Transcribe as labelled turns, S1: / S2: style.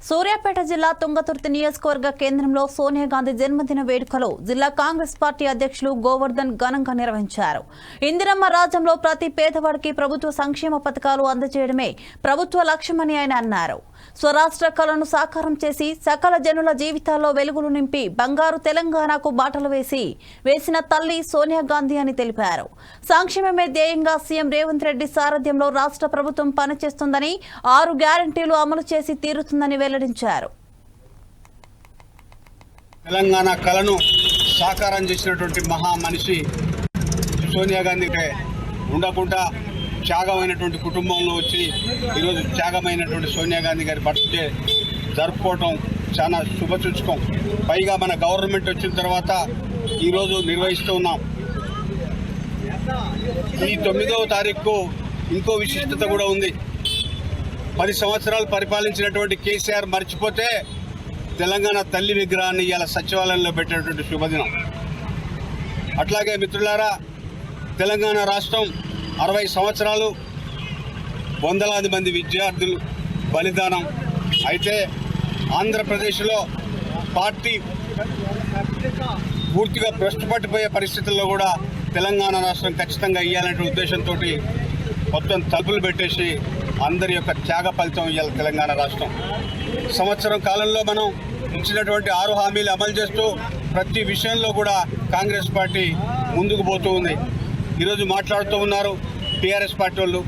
S1: సూర్యాపేట జిల్లా తుంగతుర్తి నియోజకవర్గ కేంద్రంలో సోనియా గాంధీ జన్మదిన వేడుకలు జిల్లా కాంగ్రెస్ పార్టీ అధ్యక్షులు గోవర్ధన్ ఘనంగా నిర్వహించారు. ఇందిరమ్మ రాజ్యంలో ప్రతి పేదవాడికి ప్రభుత్వ సంక్షేమ పథకాలు అందజేయడమే ప్రభుత్వ లక్ష్యమని ఆయన అన్నారు. స్వరాష్ట్ర కళను సాకారం చేసి సకల జనుల జీవితాల్లో వెలుగులు నింపి బంగారు తెలంగాణకు బాటలు వేసిన తల్లి సోనియా గాంధీ అని తెలిపారు. సంక్షేమమే ధ్యేయంగా సీఎం రేవంత్ రెడ్డి సారథ్యంలో రాష్ట్ర ప్రభుత్వం పనిచేస్తుందని 6 గ్యారంటీలు అమలు చేసి తీరుతుందని వెల్లడించారు.
S2: తెలంగాణ కళను సాకారం చేసినటువంటి మహా మనిషి సోనియా గాంధీ ఉండకుండా త్యాగమైనటువంటి కుటుంబంలో వచ్చి ఈరోజు త్యాగమైనటువంటి సోనియా గాంధీ గారి బర్త్డే జరుపుకోవటం చాలా శుభసూచకం. పైగా మన గవర్నమెంట్ వచ్చిన తర్వాత ఈరోజు నిర్వహిస్తూ ఉన్నాం. ఈ 9వ తారీఖు ఇంకో విశిష్టత కూడా ఉంది. 10 సంవత్సరాలు పరిపాలించినటువంటి కేసీఆర్ మర్చిపోతే తెలంగాణ తల్లి విగ్రహాన్ని ఇవాళ సచివాలయంలో పెట్టినటువంటి శుభదినం. అట్లాగే మిత్రులారా, తెలంగాణ రాష్ట్రం 60 సంవత్సరాలు, వందలాది మంది విద్యార్థులు బలిదానం. అయితే ఆంధ్రప్రదేశ్లో పార్టీ పూర్తిగా భ్రష్టుపట్టిపోయే పరిస్థితుల్లో కూడా తెలంగాణ రాష్ట్రం ఖచ్చితంగా ఇవ్వాలనే ఉద్దేశంతో మొత్తం తలుపులు పెట్టేసి అందరి యొక్క త్యాగ ఫలితం ఇవ్వాలి తెలంగాణ రాష్ట్రం. సంవత్సరం కాలంలో మనం ఇచ్చినటువంటి 6 హామీలు అమలు చేస్తూ ప్రతి విషయంలో కూడా కాంగ్రెస్ పార్టీ ముందుకు పోతూ ఉంది. ఈరోజు మాట్లాడుతూ ఉన్నారు టీఆర్ఎస్ పార్టీ వాళ్ళు,